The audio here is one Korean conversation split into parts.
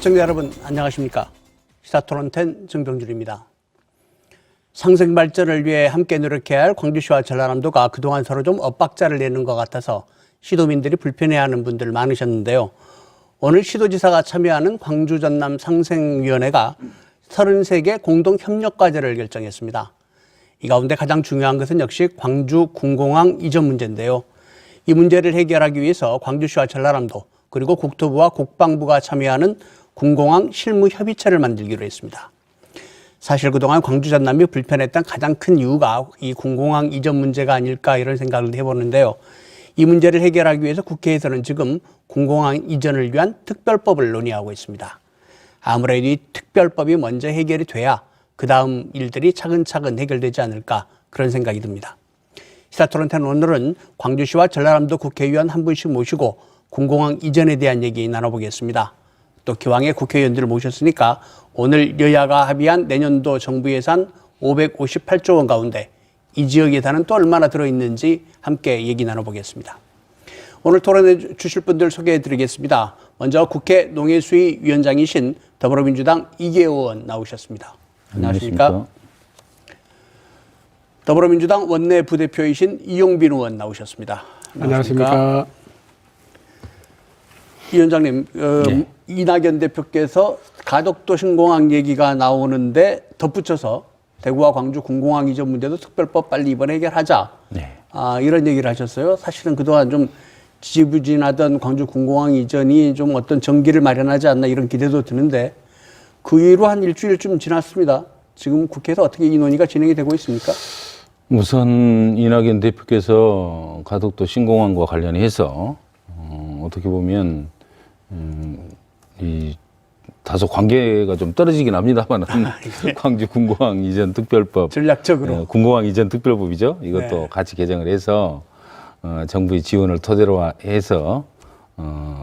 시청자 여러분 안녕하십니까. 시사토론텐 정병준입니다. 상생 발전을 위해 함께 노력해야 할 광주시와 전라남도가 그동안 서로 좀 엇박자를 내는 것 같아서 시도민들이 불편해하는 분들 많으셨는데요. 오늘 시도지사가 참여하는 광주 전남 상생위원회가 33개 공동 협력과제를 결정했습니다. 이 가운데 가장 중요한 것은 역시 광주 군공항 이전 문제인데요. 이 문제를 해결하기 위해서 광주시와 전라남도 그리고 국토부와 국방부가 참여하는 군공항 실무협의체를 만들기로 했습니다. 사실 그동안 광주 전남이 불편했던 가장 큰 이유가 이 군공항 이전 문제가 아닐까 이런 생각을 해보는데요. 이 문제를 해결하기 위해서 국회에서는 지금 군공항 이전을 위한 특별법을 논의하고 있습니다. 아무래도 이 특별법이 먼저 해결이 돼야 그 다음 일들이 차근차근 해결되지 않을까 그런 생각이 듭니다. 시사토론텐 오늘은 광주시와 전라남도 국회의원 한 분씩 모시고 군공항 이전에 대한 얘기 나눠보겠습니다. 또 기왕에 국회의원들을 모셨으니까 오늘 여야가 합의한 내년도 정부 예산 558조 원 가운데 이 지역 예산은 또 얼마나 들어있는지 함께 얘기 나눠보겠습니다. 오늘 토론해 주실 분들 소개해 드리겠습니다. 먼저 국회 농해수위 위원장이신 더불어민주당 이계호 의원 나오셨습니다. 안녕하십니까? 더불어민주당 원내 부대표이신 이용빈 의원 나오셨습니다. 안녕하십니까? 위원장님, 네. 이낙연 대표께서 가덕도 신공항 얘기가 나오는데 덧붙여서 대구와 광주 군공항 이전 문제도 특별법 빨리 이번에 해결하자. 네. 이런 얘기를 하셨어요. 사실은 그동안 좀 지지부진하던 광주 군공항 이전이 좀 어떤 전기를 마련하지 않나 이런 기대도 드는데 그 이후로 한 일주일쯤 지났습니다. 지금 국회에서 어떻게 이 논의가 진행이 되고 있습니까? 우선 이낙연 대표께서 가덕도 신공항과 관련해서 어떻게 보면 이 다소 관계가 좀 떨어지긴 합니다만은 예. 광주 군공항 이전 특별법 전략적으로 군공항 이전 특별법이죠. 이것도 네. 같이 개정을 해서 정부의 지원을 토대로 해서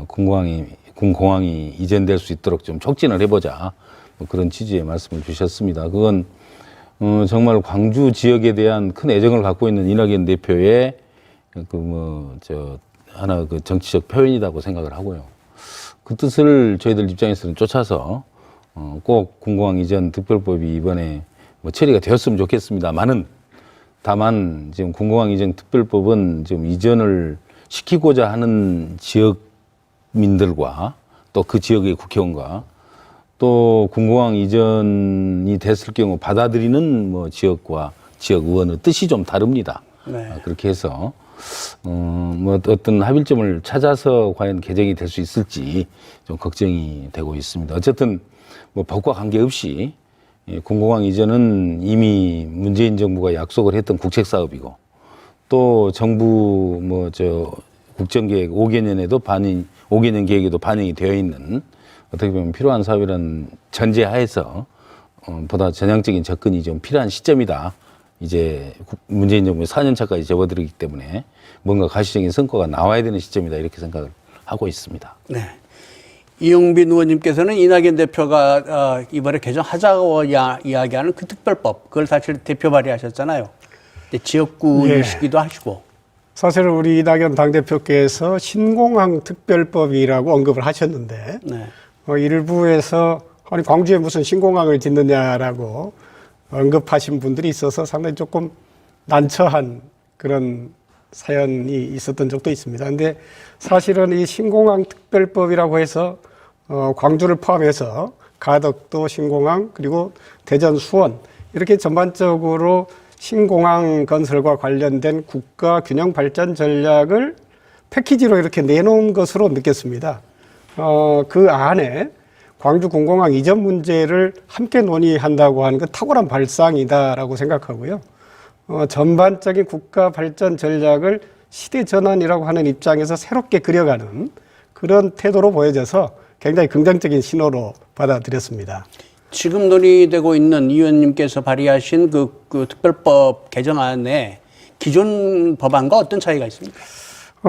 군공항이 이전될 수 있도록 좀 촉진을 해보자. 뭐 그런 취지의 말씀을 주셨습니다. 그건 정말 광주 지역에 대한 큰 애정을 갖고 있는 이낙연 대표의 하나 그 정치적 표현이라고 생각을 하고요. 그 뜻을 저희들 입장에서는 쫓아서 꼭 군공항 이전 특별법이 이번에 뭐 처리가 되었으면 좋겠습니다만은 다만 지금 군공항 이전 특별법은 지금 이전을 시키고자 하는 지역민들과 또 그 지역의 국회의원과 또 군공항 이전이 됐을 경우 받아들이는 뭐 지역과 지역 의원의 뜻이 좀 다릅니다. 네. 그렇게 해서 뭐 어떤 합의점을 찾아서 과연 개정이 될 수 있을지 좀 걱정이 되고 있습니다. 어쨌든 뭐 법과 관계없이 군공항 이전은 이미 문재인 정부가 약속을 했던 국책 사업이고 또 정부 국정계획 5개년에도 5개년 계획에도 반영이 되어 있는 어떻게 보면 필요한 사업이라는 전제하에서 보다 전향적인 접근이 좀 필요한 시점이다. 이제 문재인 정부의 4년차까지 접어들기 때문에 뭔가 가시적인 성과가 나와야 되는 시점이다. 이렇게 생각을 하고 있습니다. 네. 이용빈 의원님께서는 이낙연 대표가 이번에 개정하자고 이야기하는 그 특별법, 그걸 사실 대표 발의하셨잖아요. 지역구이시기도 하시고. 사실 우리 이낙연 당대표께서 신공항 특별법이라고 언급을 하셨는데 네. 일부에서 아니 광주에 무슨 신공항을 짓느냐라고 언급하신 분들이 있어서 상당히 조금 난처한 그런 사연이 있었던 적도 있습니다. 근데 사실은 이 신공항 특별법이라고 해서 광주를 포함해서 가덕도 신공항 그리고 대전 수원 이렇게 전반적으로 신공항 건설과 관련된 국가 균형 발전 전략을 패키지로 이렇게 내놓은 것으로 느꼈습니다. 그 안에 광주 군공항 이전 문제를 함께 논의한다고 하는 건 탁월한 발상이다라고 생각하고요. 전반적인 국가 발전 전략을 시대 전환이라고 하는 입장에서 새롭게 그려가는 그런 태도로 보여져서 굉장히 긍정적인 신호로 받아들였습니다. 지금 논의되고 있는 이 의원님께서 발의하신 그 특별법 개정안에 기존 법안과 어떤 차이가 있습니까?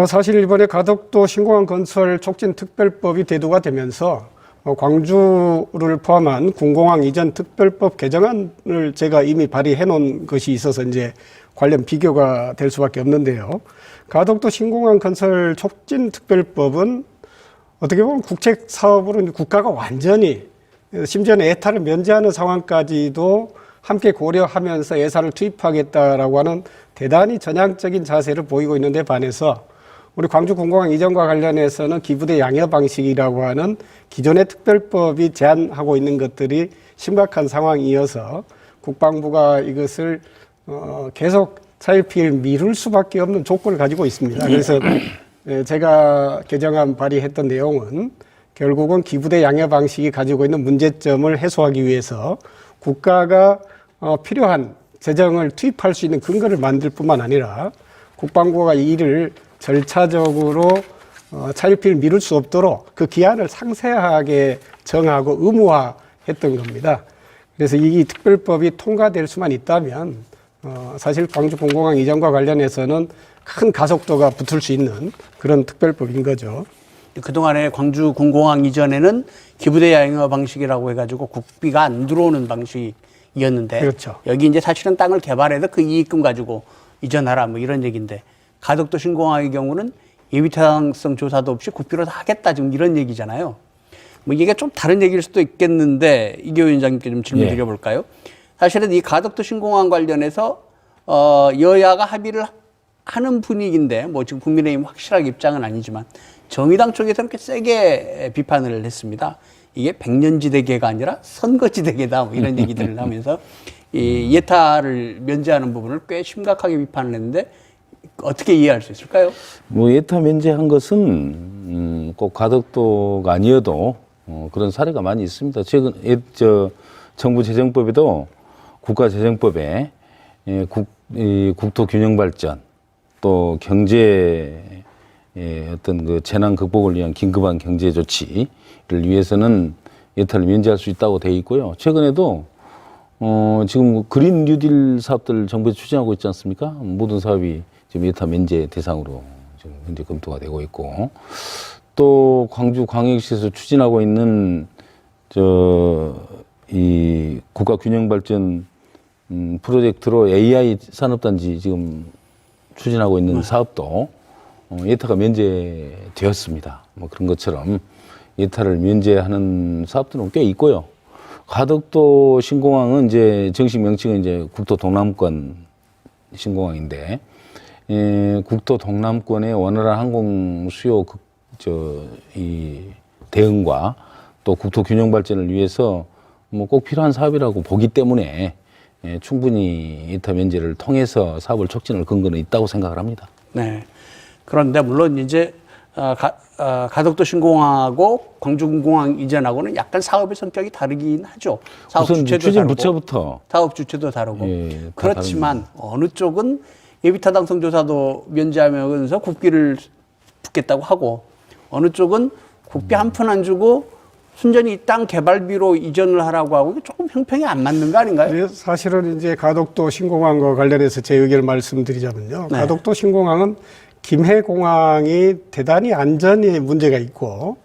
사실 이번에 가덕도 신공항 건설 촉진 특별법이 대두가 되면서 광주를 포함한 군공항 이전 특별법 개정안을 제가 이미 발의해 놓은 것이 있어서 이제 관련 비교가 될 수밖에 없는데요. 가덕도 신공항 건설 촉진 특별법은 어떻게 보면 국책 사업으로 국가가 완전히 심지어는 예타를 면제하는 상황까지도 함께 고려하면서 예산을 투입하겠다라고 하는 대단히 전향적인 자세를 보이고 있는 데 반해서 우리 광주군공항 이전과 관련해서는 기부대 양여 방식이라고 하는 기존의 특별법이 제한하고 있는 것들이 심각한 상황이어서 국방부가 이것을 계속 차일피일 미룰 수밖에 없는 조건을 가지고 있습니다. 그래서 제가 개정안 발의했던 내용은 결국은 기부대 양여 방식이 가지고 있는 문제점을 해소하기 위해서 국가가 필요한 재정을 투입할 수 있는 근거를 만들 뿐만 아니라 국방부가 이 일을 절차적으로 차일피일 미룰 수 없도록 그 기한을 상세하게 정하고 의무화했던 겁니다. 그래서 이 특별법이 통과될 수만 있다면 사실 광주군공항 이전과 관련해서는 큰 가속도가 붙을 수 있는 그런 특별법인 거죠. 그동안에 광주군공항 이전에는 기부대 양여 방식이라고 해가지고 국비가 안 들어오는 방식이었는데 그렇죠. 여기 이제 사실은 땅을 개발해서 그 이익금 가지고 이전하라 뭐 이런 얘기인데 가덕도 신공항의 경우는 예비타당성 조사도 없이 국비로 다 하겠다 지금 이런 얘기잖아요. 뭐 이게 좀 다른 얘기일 수도 있겠는데 이교 위원장님께 좀 질문 드려볼까요? 사실은 이 가덕도 신공항 관련해서 여야가 합의를 하는 분위기인데 뭐 지금 국민의힘 확실하게 입장은 아니지만 정의당 쪽에서는 꽤 세게 비판을 했습니다. 이게 백년지대계가 아니라 선거지대계다 뭐 이런 얘기들을 하면서 이 예타를 면제하는 부분을 꽤 심각하게 비판을 했는데 어떻게 이해할 수 있을까요? 뭐 예타 면제한 것은 꼭 가덕도가 아니어도 그런 사례가 많이 있습니다. 최근 정부 재정법에도 국가재정법에 국토균형발전 또 경제 어떤 그 재난 극복을 위한 긴급한 경제 조치를 위해서는 예타를 면제할 수 있다고 되어 있고요. 최근에도 지금 그린 뉴딜 사업들 정부에서 추진하고 있지 않습니까? 모든 사업이 지금 예타 면제 대상으로 지금 현재 검토가 되고 있고, 또 광주 광역시에서 추진하고 있는 이 국가균형발전 프로젝트로 AI 산업단지 지금 추진하고 있는 사업도 예타가 면제되었습니다. 뭐 그런 것처럼 예타를 면제하는 사업들은 꽤 있고요. 가덕도 신공항은 이제 정식 명칭은 이제 국토 동남권 신공항인데, 국토 동남권의 원활한 항공 수요 이 대응과 또 국토 균형 발전을 위해서 뭐 꼭 필요한 사업이라고 보기 때문에 충분히 예타 면제를 통해서 사업을 촉진할 근거는 있다고 생각을 합니다. 네. 그런데 물론 이제 가덕도 신공항하고 광주군공항 이전하고는 약간 사업의 성격이 다르긴 하죠. 사업 우선 주체도 추진 다르고, 부처부터 사업 주체도 다르고. 예, 그렇지만 어느 쪽은 예비타당성 조사도 면제하면서 국비를 붓겠다고 하고 어느 쪽은 국비 한 푼 안 주고 순전히 땅 개발비로 이전을 하라고 하고 조금 형평이 안 맞는 거 아닌가요? 네, 사실은 이제 가덕도 신공항과 관련해서 제 의견을 말씀드리자면요. 네. 가덕도 신공항은 김해공항이 대단히 안전에 문제가 있고,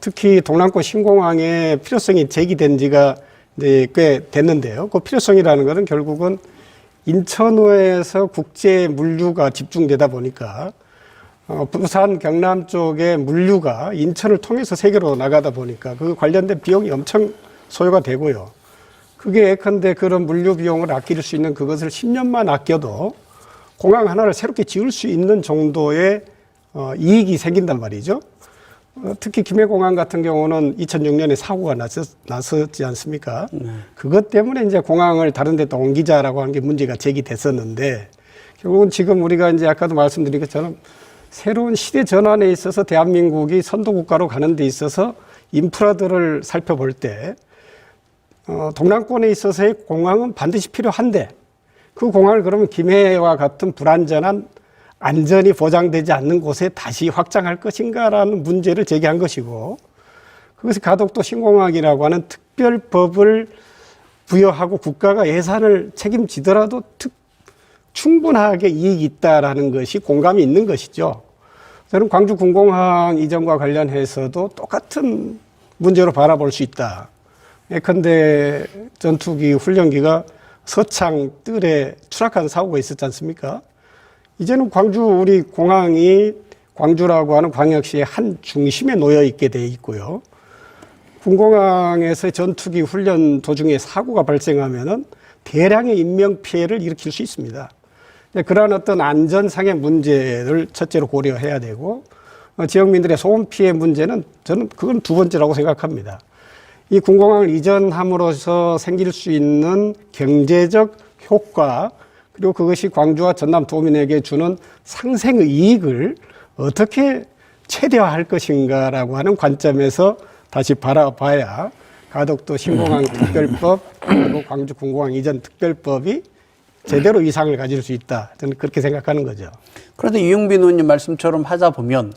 특히 동남권 신공항의 필요성이 제기된 지가 이제 꽤 됐는데요. 그 필요성이라는 것은 결국은 인천호에서 국제 물류가 집중되다 보니까 부산 경남 쪽의 물류가 인천을 통해서 세계로 나가다 보니까 그 관련된 비용이 엄청 소요가 되고요. 그게 예컨대 그런 물류 비용을 아낄 수 있는 그것을 10년만 아껴도 공항 하나를 새롭게 지을 수 있는 정도의 이익이 생긴단 말이죠. 특히 김해공항 같은 경우는 2006년에 사고가 났었지 않습니까? 그것 때문에 이제 공항을 다른 데 또 옮기자라고 하는 게 문제가 제기됐었는데, 결국은 지금 우리가 이제 아까도 말씀드린 것처럼 새로운 시대 전환에 있어서 대한민국이 선도국가로 가는 데 있어서 인프라들을 살펴볼 때 동남권에 있어서의 공항은 반드시 필요한데, 그 공항을 그러면 김해와 같은 불안전한 안전이 보장되지 않는 곳에 다시 확장할 것인가라는 문제를 제기한 것이고, 그것이 가덕도 신공항이라고 하는 특별법을 부여하고 국가가 예산을 책임지더라도 충분하게 이익이 있다라는 것이 공감이 있는 것이죠. 저는 광주군공항 이전과 관련해서도 똑같은 문제로 바라볼 수 있다. 예컨대 전투기 훈련기가 서창 뜰에 추락한 사고가 있었지 않습니까? 이제는 광주 우리 공항이 광주라고 하는 광역시의 한 중심에 놓여 있게 돼 있고요. 군공항에서 전투기 훈련 도중에 사고가 발생하면은 대량의 인명 피해를 일으킬 수 있습니다. 그러한 어떤 안전상의 문제를 첫째로 고려해야 되고, 지역민들의 소음 피해 문제는 저는 그건 두 번째라고 생각합니다. 이 군공항을 이전함으로써 생길 수 있는 경제적 효과, 그리고 그것이 광주와 전남 도민에게 주는 상생 이익을 어떻게 최대화할 것인가라고 하는 관점에서 다시 바라봐야 가덕도 신공항 특별법 그리고 광주 군공항 이전 특별법이 제대로 위상을 가질 수 있다. 저는 그렇게 생각하는 거죠. 그런데 이용빈 의원님 말씀처럼 하다 보면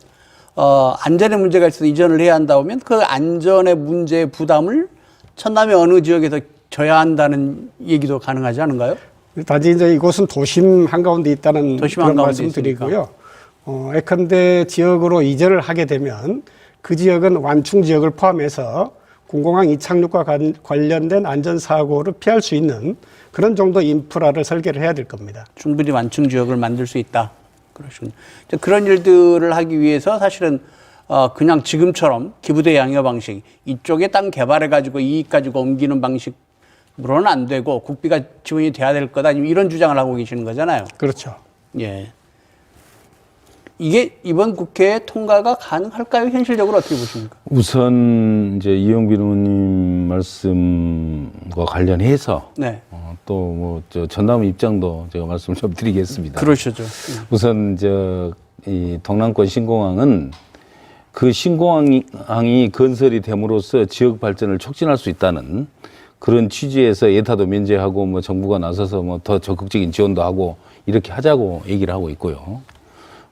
안전의 문제가 있어서 이전을 해야 한다 보면 그 안전의 문제의 부담을 전남의 어느 지역에서 져야 한다는 얘기도 가능하지 않은가요? 단지 이제 이곳은 도심 한가운데 있다는 도심 그런 한가운데 말씀드리고요. 예컨대 지역으로 이전을 하게 되면 그 지역은 완충 지역을 포함해서 군공항 이착륙과 관련된 안전사고를 피할 수 있는 그런 정도 인프라를 설계를 해야 될 겁니다. 충분히 완충 지역을 만들 수 있다. 그러시군요. 그런 일들을 하기 위해서 사실은 그냥 지금처럼 기부대 양여 방식, 이쪽에 땅 개발해가지고 이익 가지고 옮기는 방식으로는 안 되고 국비가 지원이 돼야 될 거다. 이런 주장을 하고 계시는 거잖아요. 그렇죠. 예. 이게 이번 국회에 통과가 가능할까요? 현실적으로 어떻게 보십니까? 우선 이제 이용빈 의원님 말씀과 관련해서 네. 또 뭐 저 전남 입장도 제가 말씀을 좀 드리겠습니다. 그러시죠. 우선 이 동남권 신공항은 그 신공항이 건설이 됨으로써 지역 발전을 촉진할 수 있다는 그런 취지에서 예타도 면제하고 뭐 정부가 나서서 뭐 더 적극적인 지원도 하고 이렇게 하자고 얘기를 하고 있고요.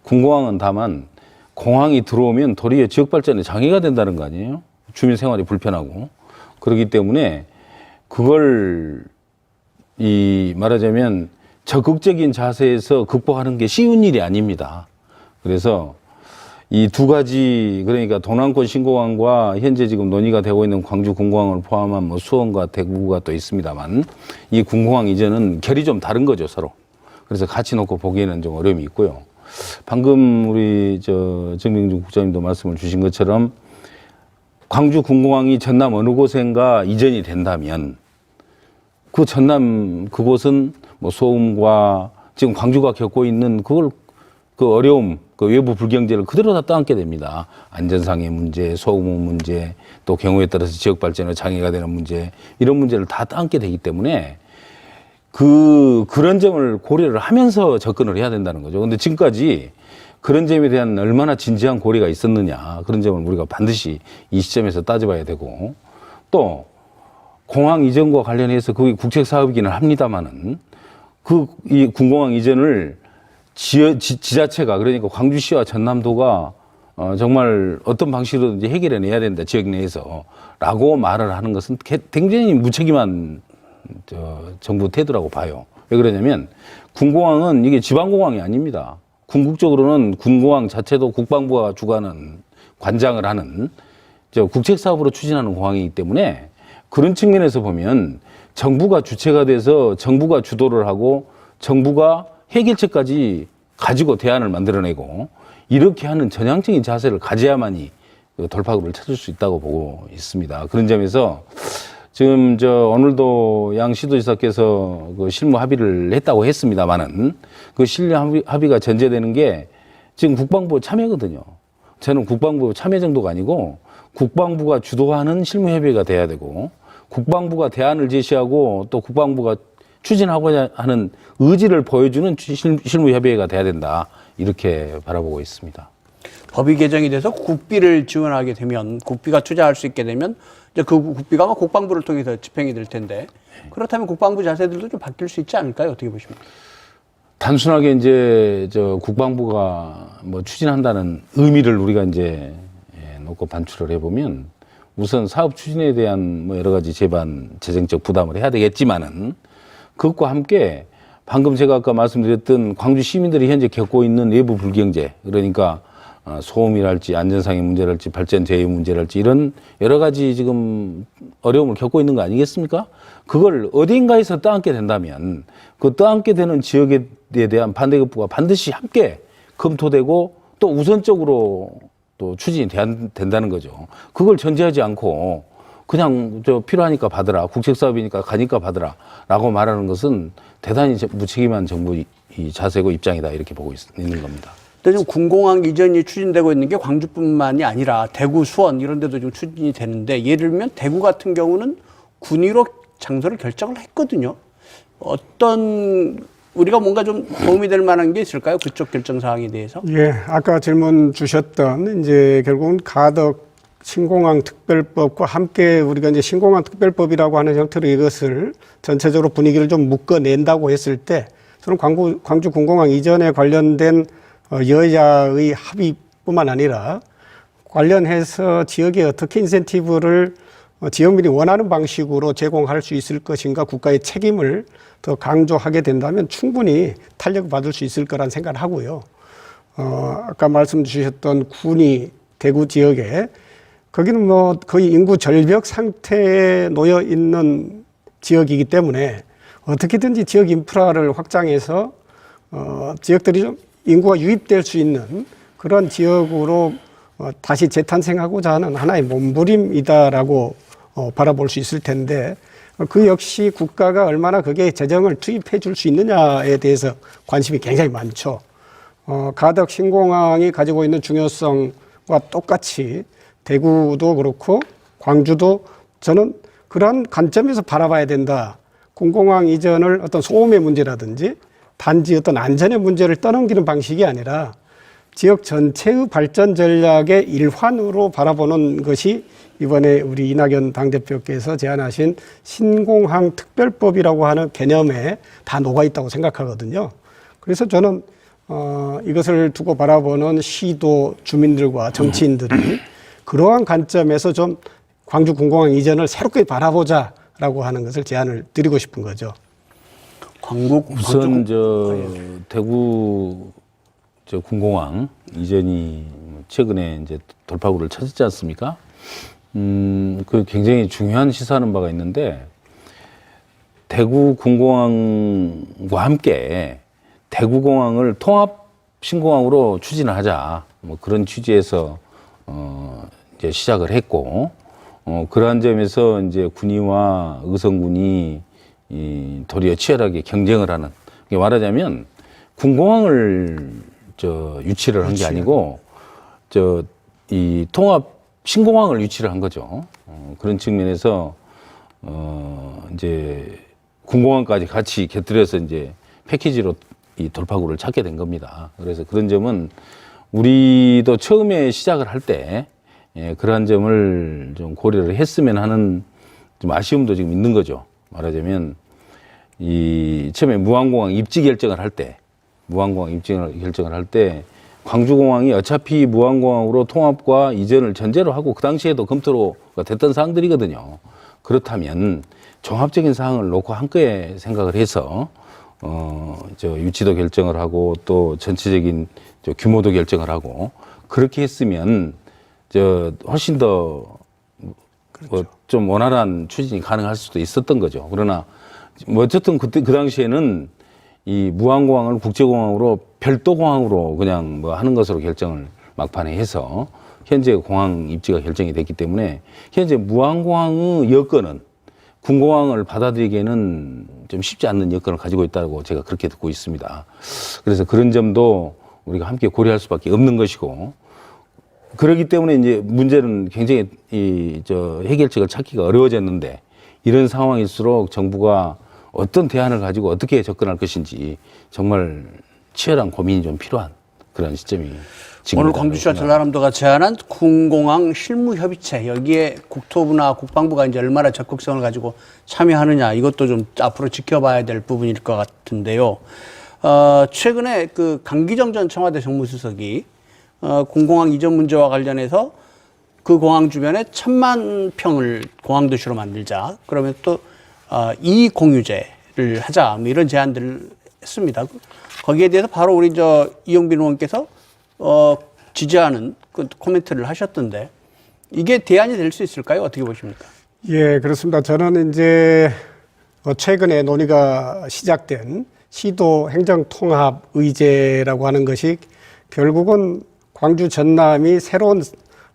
군공항은 다만 공항이 들어오면 도리어 지역 발전에 장애가 된다는 거 아니에요? 주민 생활이 불편하고. 그렇기 때문에 그걸 말하자면 적극적인 자세에서 극복하는 게 쉬운 일이 아닙니다. 그래서 이 두 가지, 그러니까 동남권 신공항과 현재 지금 논의가 되고 있는 광주 군공항을 포함한 뭐 수원과 대구가 또 있습니다만 이 군공항 이전은 결이 좀 다른 거죠, 서로. 그래서 같이 놓고 보기에는 좀 어려움이 있고요. 방금 우리 정명준 국장님도 말씀을 주신 것처럼 광주 군공항이 전남 어느 곳인가 이전이 된다면 그 전남 그곳은 뭐 소음과 지금 광주가 겪고 있는 그 어려움, 그 외부 불경제를 그대로 다 떠안게 됩니다. 안전상의 문제, 소음 문제, 또 경우에 따라서 지역 발전에 장애가 되는 문제, 이런 문제를 다 떠안게 되기 때문에 그런 점을 고려를 하면서 접근을 해야 된다는 거죠. 근데 지금까지 그런 점에 대한 얼마나 진지한 고려가 있었느냐, 그런 점을 우리가 반드시 이 시점에서 따져봐야 되고, 또 공항 이전과 관련해서 그게 국책 사업이기는 합니다만은 이 군공항 이전을 지자체가, 그러니까 광주시와 전남도가 정말 어떤 방식으로든지 해결해내야 된다, 지역 내에서 라고 말을 하는 것은 굉장히 무책임한 정부 태도라고 봐요. 왜 그러냐면 군공항은 이게 지방공항이 아닙니다. 궁극적으로는 군공항 자체도 국방부가 주관하는, 관장을 하는 국책사업으로 추진하는 공항이기 때문에 그런 측면에서 보면 정부가 주체가 돼서 정부가 주도를 하고 정부가 해결책까지 가지고 대안을 만들어내고 이렇게 하는 전향적인 자세를 가져야만이 돌파구를 찾을 수 있다고 보고 있습니다. 그런 점에서 지금 오늘도 양 시도지사께서 그 실무 합의를 했다고 했습니다만은 그 실무 합의가 전제되는 게 지금 국방부 참여거든요. 저는 국방부 참여 정도가 아니고 국방부가 주도하는 실무 협의가 돼야 되고 국방부가 대안을 제시하고 또 국방부가 추진하고자 하는 의지를 보여주는 실무 협의회가 돼야 된다. 이렇게 바라보고 있습니다. 법이 개정이 돼서 국비를 지원하게 되면, 국비가 투자할 수 있게 되면 이제 그 국비가 국방부를 통해서 집행이 될 텐데, 그렇다면 국방부 자세들도 좀 바뀔 수 있지 않을까요? 어떻게 보십니까? 단순하게 이제 국방부가 뭐 추진한다는 의미를 우리가 이제 놓고 반출을 해보면 우선 사업 추진에 대한 뭐 여러 가지 재정적 부담을 해야 되겠지만은 그것과 함께 방금 제가 아까 말씀드렸던 광주 시민들이 현재 겪고 있는 내부 불경제, 그러니까 소음이랄지 안전상의 문제랄지 발전 제휴 문제랄지 이런 여러 가지 지금 어려움을 겪고 있는 거 아니겠습니까? 그걸 어딘가에서 떠안게 된다면 그 떠안게 되는 지역에 대한 반대급부가 반드시 함께 검토되고 또 우선적으로 또 추진이 된다는 거죠. 그걸 전제하지 않고 그냥 필요하니까 받으라, 국책사업이니까 가니까 받으라라고 말하는 것은 대단히 무책임한 정부 이 자세고 입장이다 이렇게 보고 있는 겁니다. 근데 지금 군공항 이전이 추진되고 있는 게 광주뿐만이 아니라 대구, 수원 이런 데도 지금 추진이 되는데 예를 들면 대구 같은 경우는 군의로 장소를 결정을 했거든요. 어떤 우리가 뭔가 좀 도움이 될 만한 게 있을까요? 그쪽 결정 사항에 대해서? 예, 아까 질문 주셨던 이제 결국은 가덕 신공항 특별법과 함께 우리가 이제 신공항 특별법이라고 하는 형태로 이것을 전체적으로 분위기를 좀 묶어낸다고 했을 때 저는 광주 군공항 이전에 관련된 여야의 합의뿐만 아니라 관련해서 지역에 어떻게 인센티브를 지역민이 원하는 방식으로 제공할 수 있을 것인가 국가의 책임을 더 강조하게 된다면 충분히 탄력을 받을 수 있을 거란 생각을 하고요. 아까 말씀 주셨던 군이 대구 지역에 거기는 뭐 거의 인구 절벽 상태에 놓여 있는 지역이기 때문에 어떻게든지 지역 인프라를 확장해서 지역들이 좀 인구가 유입될 수 있는 그런 지역으로 다시 재탄생하고자 하는 하나의 몸부림이다라고 바라볼 수 있을 텐데 그 역시 국가가 얼마나 거기에 재정을 투입해 줄 수 있느냐에 대해서 관심이 굉장히 많죠. 가덕 신공항이 가지고 있는 중요성과 똑같이 대구도 그렇고 광주도 저는 그러한 관점에서 바라봐야 된다. 군공항 이전을 어떤 소음의 문제라든지 단지 어떤 안전의 문제를 떠넘기는 방식이 아니라 지역 전체의 발전 전략의 일환으로 바라보는 것이 이번에 우리 이낙연 당대표께서 제안하신 신공항 특별법이라고 하는 개념에 다 녹아있다고 생각하거든요. 그래서 저는 이것을 두고 바라보는 시도 주민들과 정치인들이 그러한 관점에서 좀 광주 군공항 이전을 새롭게 바라보자라고 하는 것을 제안을 드리고 싶은 거죠. 우선 대구 군공항 이전이 최근에 이제 돌파구를 찾았지 않습니까? 그 굉장히 중요한 시사하는 바가 있는데 대구 군공항과 함께 대구공항을 통합 신공항으로 추진을 하자. 뭐 그런 취지에서 이제 시작을 했고 그러한 점에서 이제 군의와 의성군이 도리어 치열하게 경쟁을 하는. 말하자면 군공항을 유치를 한 게 아니고 이 통합 신공항을 유치를 한 거죠. 그런 측면에서 이제 군공항까지 같이 곁들여서 이제 패키지로 이 돌파구를 찾게 된 겁니다. 그래서 그런 점은 우리도 처음에 시작을 할 때 그러한 점을 좀 고려를 했으면 하는 좀 아쉬움도 지금 있는 거죠. 말하자면 이 처음에 무안공항 입지 결정을 할 때 광주공항이 어차피 무안공항으로 통합과 이전을 전제로 하고 그 당시에도 검토가 됐던 사항들이거든요. 그렇다면 종합적인 사항을 놓고 한꺼에 생각을 해서 유치도 결정을 하고 또 전체적인 규모도 결정을 하고 그렇게 했으면 훨씬 더 좀 원활한 추진이 가능할 수도 있었던 거죠. 그러나 뭐 어쨌든 그 당시에는 이 무안공항을 국제공항으로 별도 공항으로 그냥 뭐 하는 것으로 결정을 막판에 해서 현재 공항 입지가 결정이 됐기 때문에 현재 무안공항의 여건은 군공항을 받아들이기에는 좀 쉽지 않는 여건을 가지고 있다고 제가 그렇게 듣고 있습니다. 그래서 그런 점도 우리가 함께 고려할 수밖에 없는 것이고 그렇기 때문에 이제 문제는 굉장히 해결책을 찾기가 어려워졌는데 이런 상황일수록 정부가 어떤 대안을 가지고 어떻게 접근할 것인지 정말 치열한 고민이 좀 필요한 그런 시점이 지금 오늘 광주시와 전라남도가 제안한 군공항 실무협의체 여기에 국토부나 국방부가 이제 얼마나 적극성을 가지고 참여하느냐 이것도 좀 앞으로 지켜봐야 될 부분일 것 같은데요. 최근에 그 강기정 전 청와대 정무수석이 군공항 이전 문제와 관련해서 그 공항 주변에 1000만 평을 공항도시로 만들자. 그러면 또 이공유제를 하자. 뭐 이런 제안들을 했습니다. 거기에 대해서 바로 우리 이용빈 의원께서 지지하는 그 코멘트를 하셨던데 이게 대안이 될 수 있을까요? 어떻게 보십니까? 예, 그렇습니다. 저는 이제 최근에 논의가 시작된 시도 행정통합 의제라고 하는 것이 결국은 광주 전남이 새로운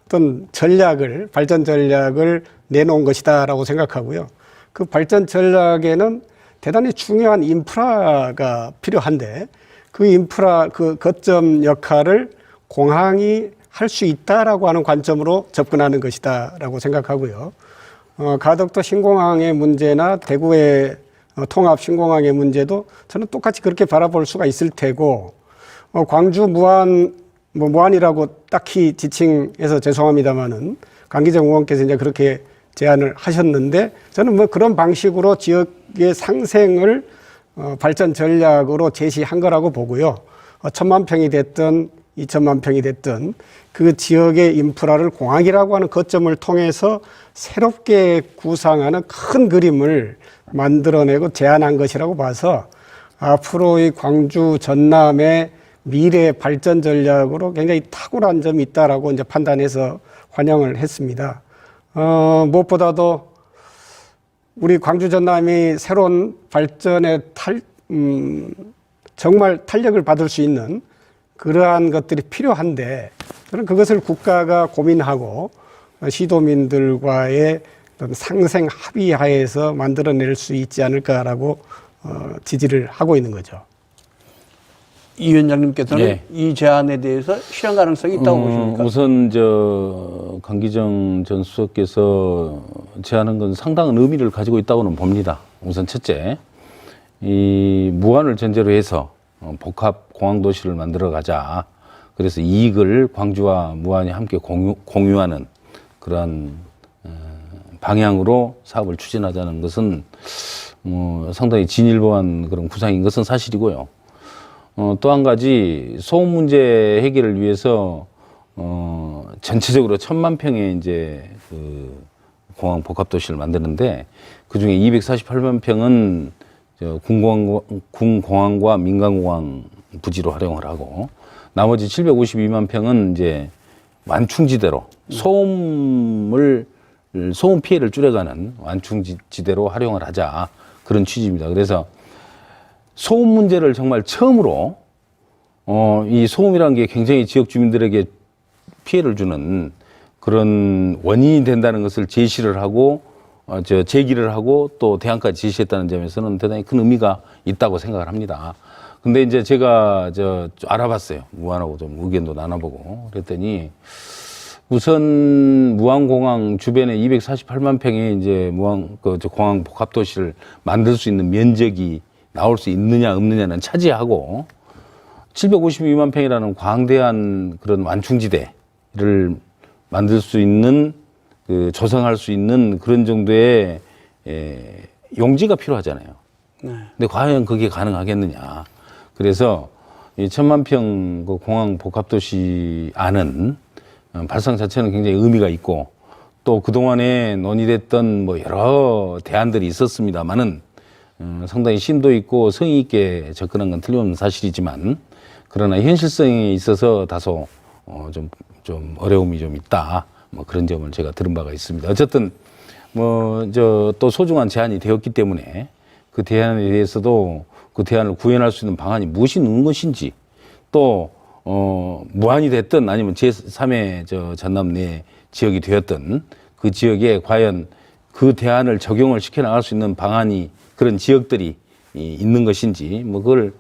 어떤 전략을, 발전 전략을 내놓은 것이다라고 생각하고요. 그 발전 전략에는 대단히 중요한 인프라가 필요한데 그 인프라, 그 거점 역할을 공항이 할 수 있다라고 하는 관점으로 접근하는 것이다라고 생각하고요. 가덕도 신공항의 문제나 대구의 통합 신공항의 문제도 저는 똑같이 그렇게 바라볼 수가 있을 테고, 광주 무안, 무안이라고 딱히 지칭해서 죄송합니다만은 강기정 의원께서 이제 그렇게 제안을 하셨는데 저는 뭐 그런 방식으로 지역의 상생을 발전 전략으로 제시한 거라고 보고요. 1,000만 평이 됐든 2,000만 평이 됐든 그 지역의 인프라를 공항이라고 하는 거점을 통해서 새롭게 구상하는 큰 그림을 만들어내고 제안한 것이라고 봐서 앞으로의 광주 전남의 미래 발전 전략으로 굉장히 탁월한 점이 있다라고 이제 판단해서 환영을 했습니다. 무엇보다도 우리 광주 전남이 새로운 발전의 정말 탄력을 받을 수 있는 그러한 것들이 필요한데 저는 그것을 국가가 고민하고 시도민들과의 어떤 상생 합의하에서 만들어낼 수 있지 않을까라고 지지를 하고 있는 거죠. 이 위원장님께서는 네. 이 제안에 대해서 실현 가능성이 있다고 보십니까? 우선 강기정 전 수석께서 제안한 건 상당한 의미를 가지고 있다고는 봅니다. 우선 첫째, 이 무안을 전제로 해서 복합 공항 도시를 만들어 가자. 그래서 이익을 광주와 무안이 함께 공유하는 그러한 방향으로 사업을 추진하자는 것은 상당히 진일보한 그런 구상인 것은 사실이고요. 또 한 가지 소음 문제 해결을 위해서 전체적으로 1,000만 평의 이제 그 공항 복합 도시를 만드는데 그 중에 248만 평은 군공항과 민간공항 부지로 활용을 하고 나머지 752만 평은 이제 완충지대로 소음 피해를 줄여가는 완충지대로 활용을 하자 그런 취지입니다. 그래서 소음 문제를 정말 처음으로 이 소음이라는 게 굉장히 지역 주민들에게 피해를 주는 그런 원인이 된다는 것을 제시를 하고 제기를 하고 또 대안까지 제시했다는 점에서는 대단히 큰 의미가 있다고 생각을 합니다. 근데 이제 제가 알아봤어요. 무안하고 좀 의견도 나눠보고 그랬더니 우선 무안공항 주변에 248만 평의 이제 공항 복합도시를 만들 수 있는 면적이 나올 수 있느냐 없느냐는 차지하고 752만 평이라는 광대한 그런 완충지대를 만들 수 있는 조성할 수 있는 그런 정도의 용지가 필요하잖아요. 네. 근데 과연 그게 가능하겠느냐. 그래서 이 1,000만 평 공항 복합도시 안은 발상 자체는 굉장히 의미가 있고 또 그동안에 논의됐던 여러 대안들이 있었습니다만은 상당히 심도 있고 성의 있게 접근한 건 틀림없는 사실이지만 그러나 현실성에 있어서 다소 좀 어려움이 좀 있다. 그런 점을 제가 들은 바가 있습니다. 어쨌든 또 소중한 제안이 되었기 때문에 그 대안에 대해서도 그 대안을 구현할 수 있는 방안이 무엇이 있는 것인지 또 무안이 됐든 아니면 제3의 전남 내 지역이 되었든 그 지역에 과연 그 대안을 적용을 시켜나갈 수 있는 방안이 그런 지역들이 있는 것인지 그걸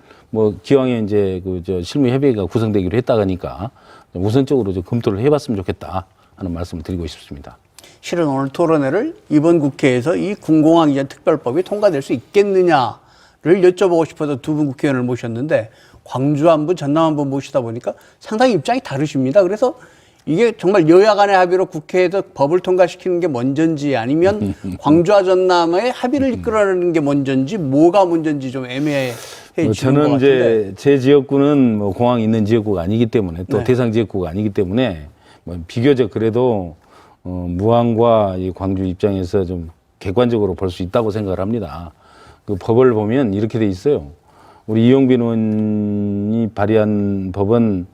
기왕에 이제 실무 협의회가 구성되기로 했다 하니까 우선적으로 좀 검토를 해봤으면 좋겠다 하는 말씀을 드리고 싶습니다. 실은 오늘 토론회를 이번 국회에서 이 군공항 이전 특별법이 통과될 수 있겠느냐를 여쭤보고 싶어서 두 분 국회의원을 모셨는데 광주 한 분, 전남 한 분 모시다 보니까 상당히 입장이 다르십니다. 그래서 이게 정말 여야 간의 합의로 국회에서 법을 통과시키는 게 먼저인지 아니면 광주와 전남의 합의를 이끌어내는 게 먼저인지 뭐가 먼저인지 좀 애매해지는 것 저는 같은데. 이제 제 지역구는 공항이 있는 지역구가 아니기 때문에 또 네. 대상 지역구가 아니기 때문에 비교적 그래도 무안과 이 광주 입장에서 좀 객관적으로 볼 수 있다고 생각을 합니다. 그 법을 보면 이렇게 돼 있어요. 우리 이용빈 의원이 발의한 법은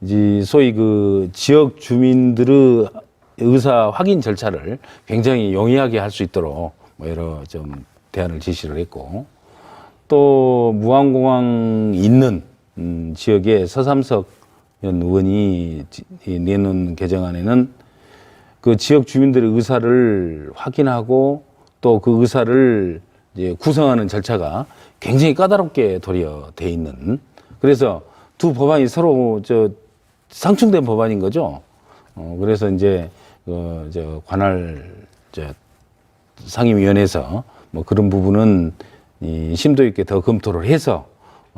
이제 소위 그 지역 주민들의 의사 확인 절차를 굉장히 용이하게 할 수 있도록 여러 좀 대안을 제시를 했고 또 무안공항 있는 지역에 서삼석 의원이 내놓은 개정안에는 그 지역 주민들의 의사를 확인하고 또 그 의사를 이제 구성하는 절차가 굉장히 까다롭게 도리어 돼 있는, 그래서 두 법안이 서로 상충된 법안인 거죠. 그래서 이제 관할 상임위원회에서 뭐 그런 부분은 심도 있게 더 검토를 해서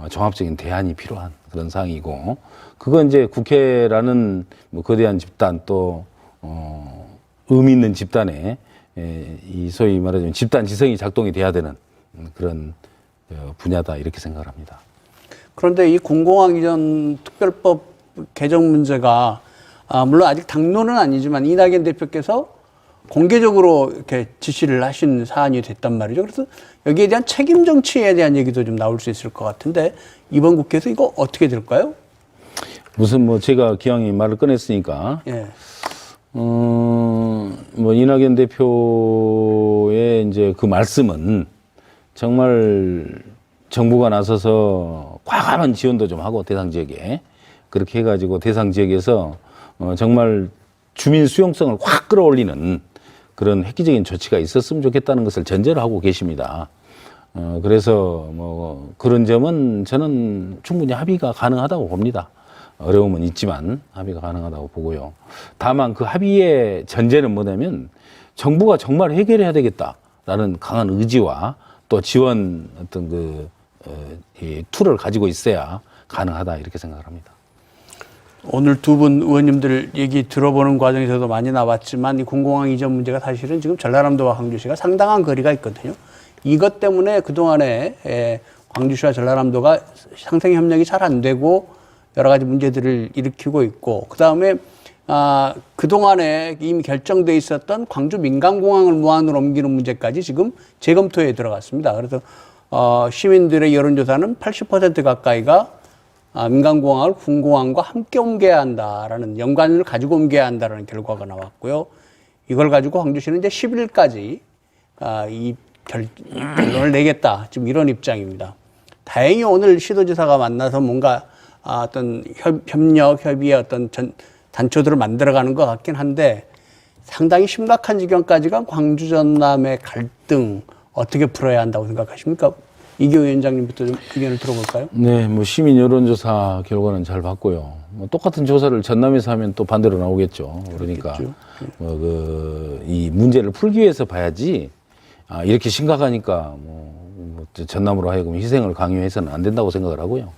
종합적인 대안이 필요한 그런 사항이고, 그건 이제 국회라는 뭐 거대한 집단 또 의미 있는 집단에 이 소위 말하자면 집단 지성이 작동이 돼야 되는 그런 분야다 이렇게 생각을 합니다. 그런데 이 공공항 이전 특별법 개정 문제가 물론 아직 당론은 아니지만 이낙연 대표께서 공개적으로 이렇게 지시를 하신 사안이 됐단 말이죠. 그래서 여기에 대한 책임 정치에 대한 얘기도 좀 나올 수 있을 것 같은데 이번 국회에서 이거 어떻게 될까요? 무슨 뭐 제가 기왕이 말을 꺼냈으니까 예. 뭐 이낙연 대표의 이제 그 말씀은 정말 정부가 나서서 과감한 지원도 좀 하고 대상 지역에 그렇게 해가지고 대상 지역에서 정말 주민 수용성을 확 끌어올리는 그런 획기적인 조치가 있었으면 좋겠다는 것을 전제로 하고 계십니다. 그래서 뭐 그런 점은 저는 충분히 합의가 가능하다고 봅니다. 어려움은 있지만 합의가 가능하다고 보고요. 다만 그 합의의 전제는 뭐냐면 정부가 정말 해결해야 되겠다라는 강한 의지와 또 지원 어떤 이 툴을 가지고 있어야 가능하다 이렇게 생각을 합니다. 오늘 두 분 의원님들 얘기 들어보는 과정에서도 많이 나왔지만 이 공공항 이전 문제가 사실은 지금 전라남도와 광주시가 상당한 거리가 있거든요. 이것 때문에 그동안에 광주시와 전라남도가 상생 협력이 잘 안 되고 여러 가지 문제들을 일으키고 있고, 그다음에 그동안에 이미 결정돼 있었던 광주 민간공항을 무안으로 옮기는 문제까지 지금 재검토에 들어갔습니다. 그래서 시민들의 여론조사는 80% 가까이가 민간공항을 군공항과 함께 옮겨야 한다라는 연관을 가지고 옮겨야 한다라는 결과가 나왔고요. 이걸 가지고 광주시는 이제 10일까지 이 결론을 내겠다. 지금 이런 입장입니다. 다행히 오늘 시도지사가 만나서 뭔가 어떤 협력, 협의의 어떤 단초들을 만들어가는 것 같긴 한데 상당히 심각한 지경까지가 광주 전남의 갈등 어떻게 풀어야 한다고 생각하십니까? 이교 위원장님부터 좀 의견을 들어볼까요? 네, 뭐 시민 여론조사 결과는 잘 봤고요. 뭐 똑같은 조사를 전남에서 하면 또 반대로 나오겠죠. 그러니까 이 문제를 풀기 위해서 봐야지 이렇게 심각하니까 뭐 전남으로 하여금 희생을 강요해서는 안 된다고 생각을 하고요.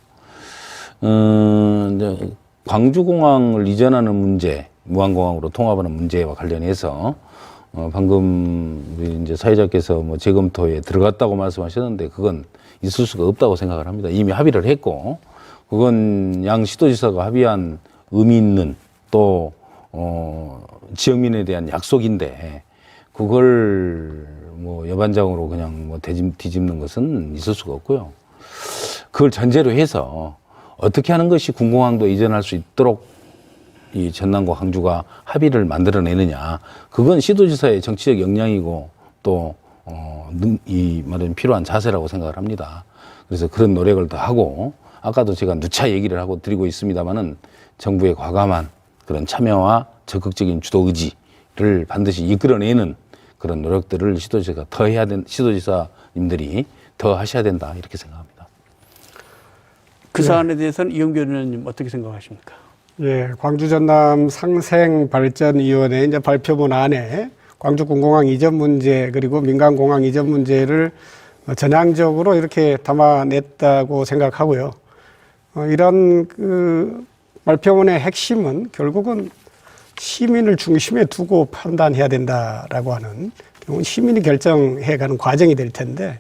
이제 광주공항을 이전하는 문제, 무안공항으로 통합하는 문제와 관련해서 방금 우리 이제 사회자께서 뭐 재검토에 들어갔다고 말씀하셨는데 그건 있을 수가 없다고 생각을 합니다. 이미 합의를 했고 그건 양 시도지사가 합의한 의미 있는 또 지역민에 대한 약속인데 그걸 뭐 여반장으로 그냥 뭐 뒤집는 것은 있을 수가 없고요. 그걸 전제로 해서 어떻게 하는 것이 군공항도 이전할 수 있도록 이 전남과 광주가 합의를 만들어내느냐. 그건 시도지사의 정치적 역량이고 또 이 말은 필요한 자세라고 생각을 합니다. 그래서 그런 노력을 더 하고 아까도 제가 누차 얘기를 하고 드리고 있습니다만은 정부의 과감한 그런 참여와 적극적인 주도 의지를 반드시 이끌어내는 그런 노력들을 시도지사가 더 해야 시도지사님들이 더 하셔야 된다 이렇게 생각합니다. 그 사안에 대해서는 이용규 의원님 어떻게 생각하십니까? 예, 광주 전남 상생발전위원회 이제 발표문 안에 광주 군공항 이전 문제 그리고 민간공항 이전 문제를 전향적으로 이렇게 담아냈다고 생각하고요. 이런 그 발표문의 핵심은 결국은 시민을 중심에 두고 판단해야 된다라고 하는 결국은 시민이 결정해가는 과정이 될 텐데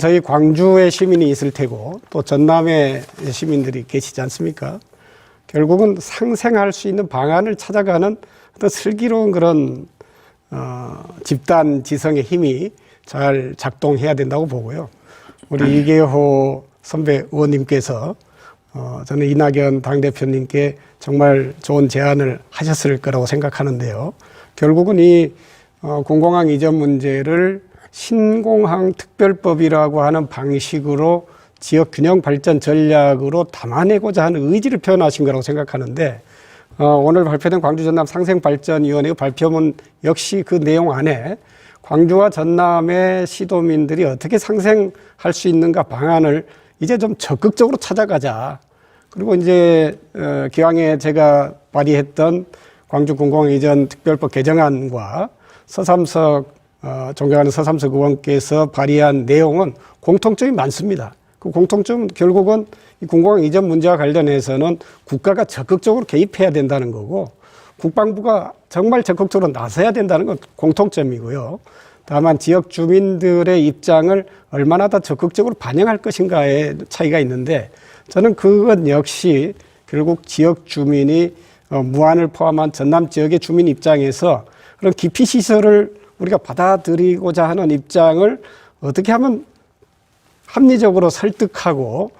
저희 광주의 시민이 있을 테고 또 전남의 시민들이 계시지 않습니까? 결국은 상생할 수 있는 방안을 찾아가는 어떤 슬기로운 그런 집단 지성의 힘이 잘 작동해야 된다고 보고요. 우리 이계호 선배 의원님께서 저는 이낙연 당대표님께 정말 좋은 제안을 하셨을 거라고 생각하는데요. 결국은 이 공공항 이전 문제를 신공항 특별법이라고 하는 방식으로 지역 균형 발전 전략으로 담아내고자 하는 의지를 표현하신 거라고 생각하는데 오늘 발표된 광주 전남 상생발전위원회의 발표문 역시 그 내용 안에 광주와 전남의 시도민들이 어떻게 상생할 수 있는가 방안을 이제 좀 적극적으로 찾아가자. 그리고 이제 기왕에 제가 발의했던 광주 공공항 이전 특별법 개정안과 서삼석 존경하는 서삼석 의원께서 발의한 내용은 공통점이 많습니다. 그 공통점은 결국은 이 공공항 이전 문제와 관련해서는 국가가 적극적으로 개입해야 된다는 거고 국방부가 정말 적극적으로 나서야 된다는 건 공통점이고요. 다만 지역 주민들의 입장을 얼마나 더 적극적으로 반영할 것인가의 차이가 있는데 저는 그건 역시 결국 지역 주민이 무안을 포함한 전남 지역의 주민 입장에서 그런 기피 시설을 우리가 받아들이고자 하는 입장을 어떻게 하면 합리적으로 설득하고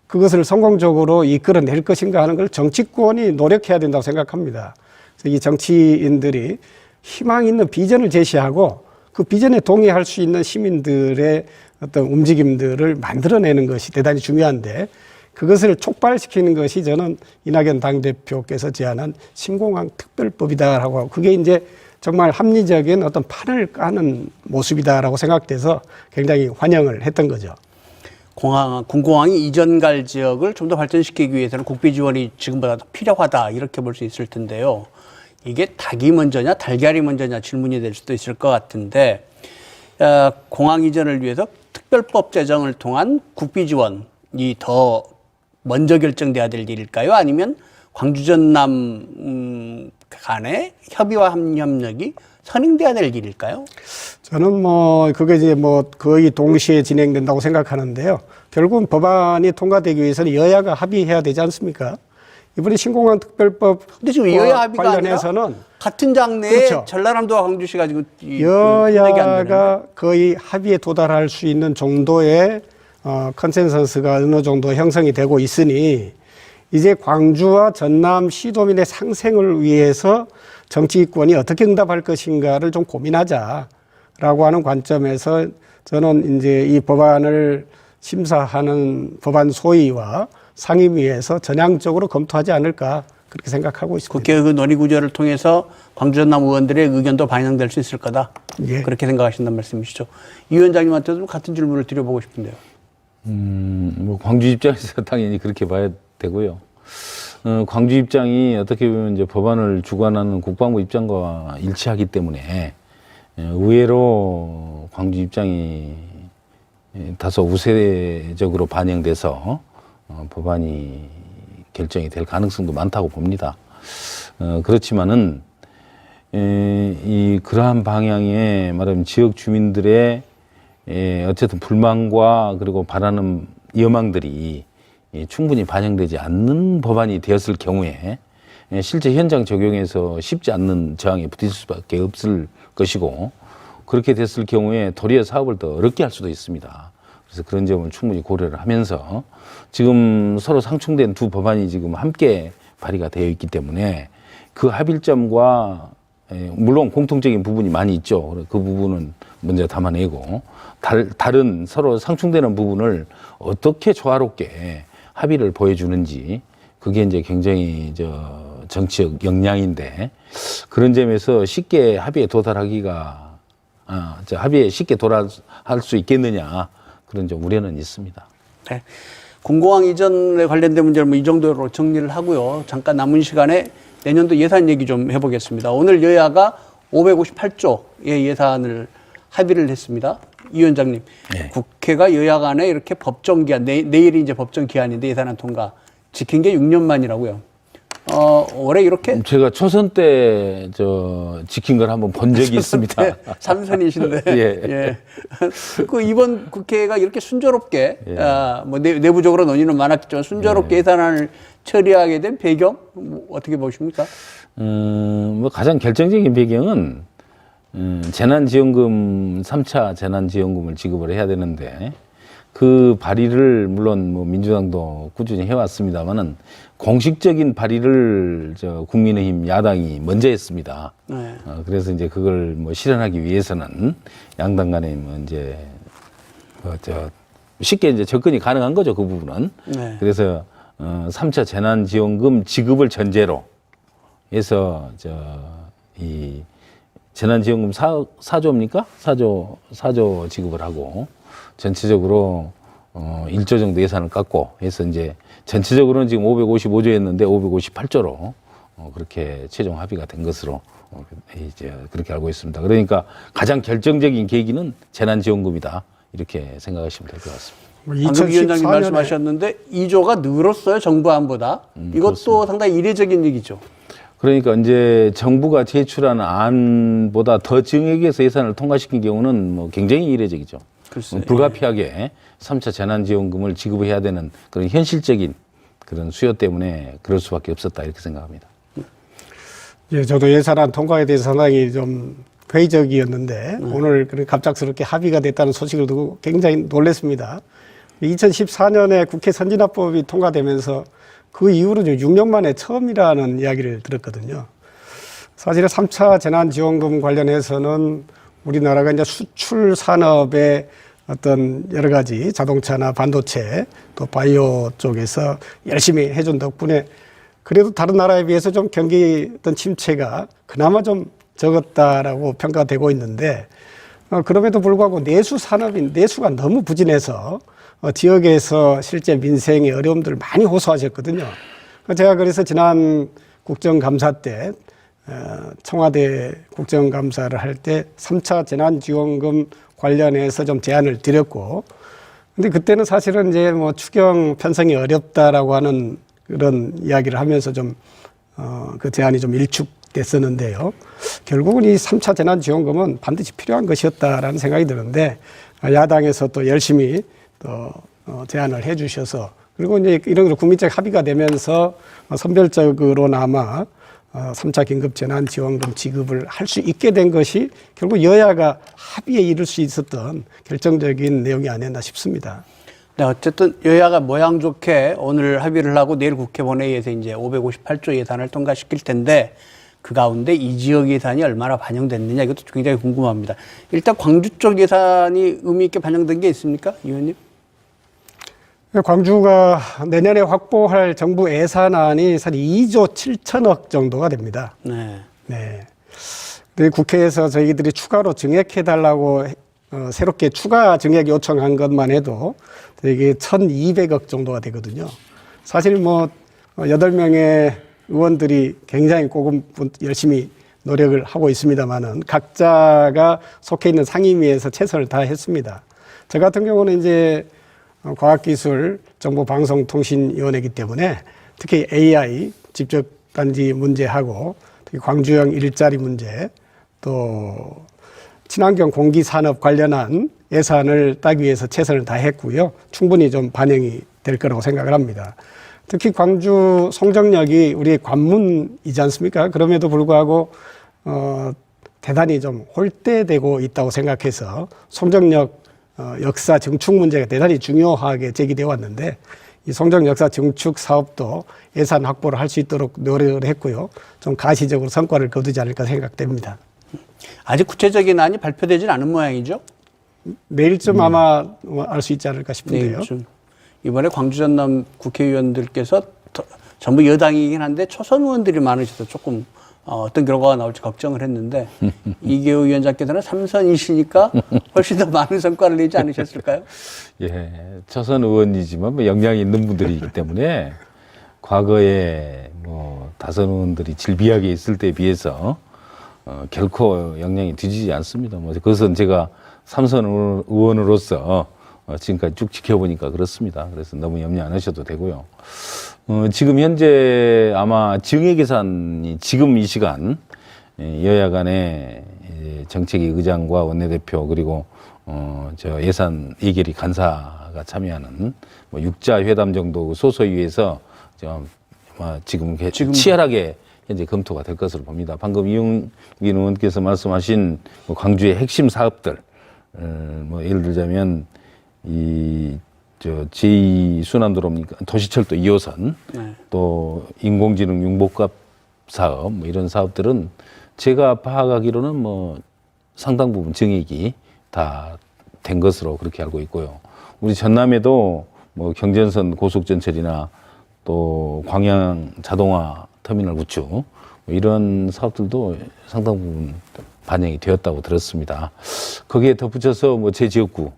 그것을 성공적으로 이끌어낼 것인가 하는 걸 정치권이 노력해야 된다고 생각합니다. 그래서 이 정치인들이 희망 있는 비전을 제시하고 그 비전에 동의할 수 있는 시민들의 어떤 움직임들을 만들어내는 것이 대단히 중요한데 그것을 촉발시키는 것이 저는 이낙연 당대표께서 제안한 신공항 특별법이다라고 하고 그게 이제 정말 합리적인 어떤 판을 까는 모습이다라고 생각돼서 굉장히 환영을 했던 거죠. 군공항이 이전 갈 지역을 좀 더 발전시키기 위해서는 국비 지원이 지금보다 더 필요하다 이렇게 볼 수 있을 텐데요. 이게 닭이 먼저냐 달걀이 먼저냐 질문이 될 수도 있을 것 같은데 공항 이전을 위해서 특별법 제정을 통한 국비 지원이 더 먼저 결정돼야 될 일일까요? 아니면 광주 전남 간의 협의와 협력이 선행돼야 될 일일까요? 저는 그게 이제 거의 동시에 진행된다고 생각하는데요. 결국은 법안이 통과되기 위해서는 여야가 합의해야 되지 않습니까? 이번에 신공항 특별법 근데 지금 여야 합의가 관련해서는 아니라 같은 장내에 그렇죠. 전라남도와 광주시가 지금 여야가 거의 합의에 도달할 수 있는 정도의 컨센서스가 어느 정도 형성이 되고 있으니 이제 광주와 전남 시도민의 상생을 위해서 정치권이 어떻게 응답할 것인가를 좀 고민하자라고 하는 관점에서 저는 이제 이 법안을 심사하는 법안 소위와 상임위에서 전향적으로 검토하지 않을까 그렇게 생각하고 있습니다. 국회 그 논의 구조를 통해서 광주 전남 의원들의 의견도 반영될 수 있을 거다. 예. 그렇게 생각하신다는 말씀이시죠. 이 위원장님한테도 같은 질문을 드려보고 싶은데요. 광주 입장에서 당연히 그렇게 봐야 되고요. 광주 입장이 어떻게 보면 이제 법안을 주관하는 국방부 입장과 일치하기 때문에 의외로 광주 입장이 다소 우세적으로 반영돼서 법안이 결정이 될 가능성도 많다고 봅니다. 그렇지만은 그러한 방향의 말하면 지역 주민들의 어쨌든 불만과 그리고 바라는 여망들이 충분히 반영되지 않는 법안이 되었을 경우에 실제 현장 적용에서 쉽지 않는 저항에 부딪힐 수밖에 없을 것이고 그렇게 됐을 경우에 도리어 사업을 더 어렵게 할 수도 있습니다. 그래서 그런 점을 충분히 고려를 하면서 지금 서로 상충된 두 법안이 지금 함께 발의가 되어 있기 때문에 그 합일점과 물론 공통적인 부분이 많이 있죠. 그 부분은 먼저 담아내고 다른 서로 상충되는 부분을 어떻게 조화롭게 합의를 보여주는지 그게 이제 굉장히 정치적 역량인데 그런 점에서 쉽게 합의에 도달하기가 합의에 쉽게 도달할 수 있겠느냐 그런 좀 우려는 있습니다. 네. 군공항 이전에 관련된 문제를 이 정도로 정리를 하고요. 잠깐 남은 시간에 내년도 예산 얘기 좀 해보겠습니다. 오늘 여야가 558조의 예산을 합의를 했습니다. 이 위원장님, 네. 국회가 여야 간에 이렇게 법정 기한, 내일이 이제 법정 기한인데 예산안 통과 지킨 게 6년 만이라고요. 올해 이렇게? 제가 초선 때 지킨 걸 한번 본 적이 있습니다. 네, 3선이신데. 예. 예. 그 이번 국회가 이렇게 순조롭게, 내부적으로 논의는 많았겠지만 순조롭게 예산안을 처리하게 된 배경, 어떻게 보십니까? 가장 결정적인 배경은, 재난지원금, 3차 재난지원금을 지급을 해야 되는데, 그 발의를 물론 민주당도 꾸준히 해왔습니다만은 공식적인 발의를 국민의힘 야당이 먼저 했습니다. 네. 그래서 이제 그걸 실현하기 위해서는 양당 간에 이제 쉽게 이제 접근이 가능한 거죠, 그 부분은. 네. 그래서 3차 재난지원금 지급을 전제로 해서 이 재난지원금 4조입니까? 4조 지급을 하고 전체적으로 1조 정도 예산을 깎고 해서 이제 전체적으로는 지금 555조였는데 558조로 그렇게 최종 합의가 된 것으로 이제 그렇게 알고 있습니다. 그러니까 가장 결정적인 계기는 재난지원금이다. 이렇게 생각하시면 될 것 같습니다. 방금 위원장님 말씀하셨는데 2조가 늘었어요, 정부안보다. 이것도 그렇습니다. 상당히 이례적인 얘기죠. 그러니까 이제 정부가 제출한 안보다 더 증액해서 예산을 통과시킨 경우는 뭐 굉장히 이례적이죠. 글쎄, 불가피하게 3차 재난지원금을 지급해야 되는 그런 현실적인 그런 수요 때문에 그럴 수밖에 없었다 이렇게 생각합니다. 예, 저도 예산안 통과에 대해서 상당히 좀 회의적이었는데 오늘 그런 갑작스럽게 합의가 됐다는 소식을 듣고 굉장히 놀랐습니다. 2014년에 국회 선진화법이 통과되면서 그 이후로 6년 만에 처음이라는 이야기를 들었거든요. 사실은 3차 재난지원금 관련해서는 우리나라가 이제 수출 산업의 어떤 여러 가지 자동차나 반도체 또 바이오 쪽에서 열심히 해준 덕분에 그래도 다른 나라에 비해서 좀 경기 어떤 침체가 그나마 좀 적었다라고 평가되고 있는데 그럼에도 불구하고 내수 산업인 내수가 너무 부진해서 지역에서 실제 민생의 어려움들을 많이 호소하셨거든요. 제가 그래서 지난 국정감사 때 청와대 국정감사를 할 때 3차 재난지원금 관련해서 좀 제안을 드렸고, 근데 그때는 사실은 이제 뭐 추경 편성이 어렵다라고 하는 그런 이야기를 하면서 좀 그 제안이 좀 일축됐었는데요. 결국은 이 3차 재난지원금은 반드시 필요한 것이었다라는 생각이 드는데 야당에서 또 열심히 또 제안을 해 주셔서 그리고 이제 이런 국민적 합의가 되면서 선별적으로나마 3차 긴급 재난지원금 지급을 할 수 있게 된 것이 결국 여야가 합의에 이를 수 있었던 결정적인 내용이 아니었나 싶습니다. 네, 어쨌든 여야가 모양 좋게 오늘 합의를 하고 내일 국회 본회의에서 이제 558조 예산을 통과시킬 텐데 그 가운데 이 지역 예산이 얼마나 반영됐느냐 이것도 굉장히 궁금합니다. 일단 광주 쪽 예산이 의미 있게 반영된 게 있습니까, 의원님? 광주가 내년에 확보할 정부 예산안이 사실 2조 7천억 정도가 됩니다. 네. 네. 근데 국회에서 저희들이 추가로 증액해달라고 새롭게 추가 증액 요청한 것만 해도 되게 1,200억 정도가 되거든요. 사실 뭐 8명의 의원들이 굉장히 열심히 노력을 하고 있습니다만은 각자가 속해 있는 상임위에서 최선을 다했습니다. 저 같은 경우는 이제 과학기술정보방송통신위원회이기 때문에 특히 AI 집적단지 문제하고 특히 광주형 일자리 문제 또 친환경 공기산업 관련한 예산을 따기 위해서 최선을 다했고요. 충분히 좀 반영이 될 거라고 생각을 합니다. 특히 광주 송정역이 우리의 관문이지 않습니까? 그럼에도 불구하고 대단히 좀 홀대되고 있다고 생각해서 송정역 역사 증축 문제가 대단히 중요하게 제기되어 왔는데 이 송정 역사 증축 사업도 예산 확보를 할 수 있도록 노력을 했고요. 좀 가시적으로 성과를 거두지 않을까 생각됩니다. 아직 구체적인 안이 발표되진 않은 모양이죠? 내일쯤 아마 알 수 있지 않을까 싶은데요. 내일쯤. 이번에 광주 전남 국회의원들께서 전부 여당이긴 한데 초선 의원들이 많으셔서 조금 어떤 결과가 나올지 걱정을 했는데 이계호 위원장께서는 3선이시니까 훨씬 더 많은 성과를 내지 않으셨을까요? 예, 초선 의원이지만 뭐 역량이 있는 분들이기 때문에 과거에 뭐 다선 의원들이 질비하게 있을 때에 비해서 결코 역량이 뒤지지 않습니다. 뭐 그것은 제가 3선 의원으로서 지금까지 쭉 지켜보니까 그렇습니다. 그래서 너무 염려 안 하셔도 되고요. 지금 현재 아마 증액 예산이 지금 이 시간 여야 간의 정책위 의장과 원내대표 그리고 저 예산 예결위 간사가 참여하는 뭐 6자 회담 정도 소소위에서 지금 치열하게 현재 검토가 될 것으로 봅니다. 방금 이용민 의원께서 말씀하신 광주의 핵심 사업들, 뭐 예를 들자면 제2순환도로입니까? 도시철도 2호선, 네. 또 인공지능 융복합 사업, 뭐 이런 사업들은 제가 파악하기로는 뭐 상당 부분 증액이 다 된 것으로 그렇게 알고 있고요. 우리 전남에도 뭐 경전선 고속전철이나 또 광양 자동화 터미널 구축 뭐 이런 사업들도 상당 부분 반영이 되었다고 들었습니다. 거기에 덧붙여서 뭐 제 지역구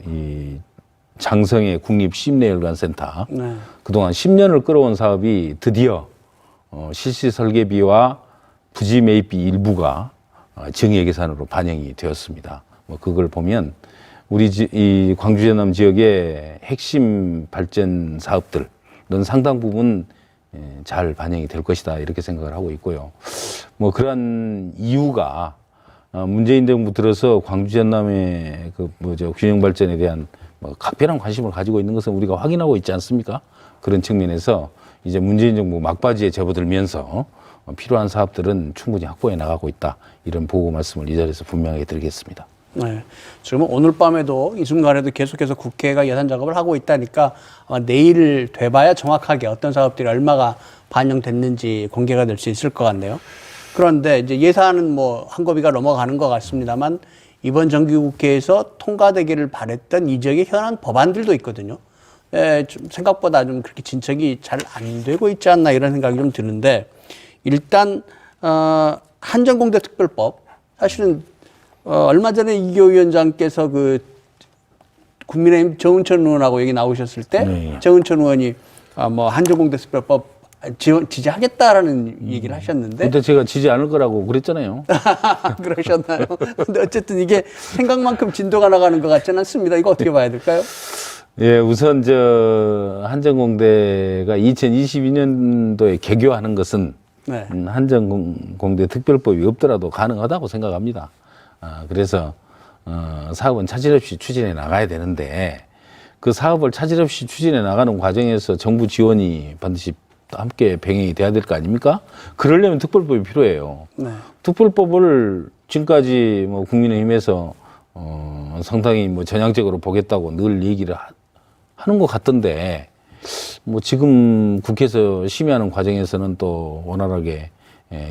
이 장성의 국립심내혈관센터 네. 그동안 10년을 끌어온 사업이 드디어 실시 설계비와 부지 매입비 일부가 정의 계산으로 반영이 되었습니다. 뭐 그걸 보면 우리 이 광주 전남 지역의 핵심 발전 사업들은 상당 부분 잘 반영이 될 것이다 이렇게 생각을 하고 있고요. 뭐 그런 이유가 문재인 정부 들어서 광주 전남의 그 뭐죠 균형 발전에 대한 뭐 각별한 관심을 가지고 있는 것은 우리가 확인하고 있지 않습니까? 그런 측면에서 이제 문재인 정부 막바지에 접어들면서 필요한 사업들은 충분히 확보해 나가고 있다 이런 보고 말씀을 이 자리에서 분명하게 드리겠습니다. 네. 지금 오늘 밤에도 이 순간에도 계속해서 국회가 예산 작업을 하고 있다니까 아마 내일 돼봐야 정확하게 어떤 사업들이 얼마가 반영됐는지 공개가 될 수 있을 것 같네요. 그런데 이제 예산은 뭐 한고비가 넘어가는 것 같습니다만 이번 정기국회에서 통과되기를 바랬던 이 지역의 현안 법안들도 있거든요. 좀 생각보다 좀 그렇게 진척이 잘 안 되고 있지 않나 이런 생각이 좀 드는데 일단 한전공대 특별법 사실은 얼마 전에 이교 위원장께서 그 국민의힘 정은천 의원하고 여기 나오셨을 때 네. 정은천 의원이 뭐 한전공대 특별법 지지하겠다라는 얘기를 하셨는데 근데 제가 지지 않을 거라고 그랬잖아요. 그러셨나요? 근데 어쨌든 이게 생각만큼 진도가 나가는 것 같지는 않습니다. 이거 어떻게 봐야 될까요? 예, 우선 한전공대가 2022년도에 개교하는 것은 네. 한전공대 특별법이 없더라도 가능하다고 생각합니다. 그래서 사업은 차질 없이 추진해 나가야 되는데 그 사업을 차질 없이 추진해 나가는 과정에서 정부 지원이 반드시 함께 병행이 돼야 될 거 아닙니까? 그러려면 특별법이 필요해요. 네. 특별법을 지금까지 뭐 국민의힘에서 상당히 뭐 전향적으로 보겠다고 늘 얘기를 하는 것 같던데 뭐 지금 국회에서 심의하는 과정에서는 또 원활하게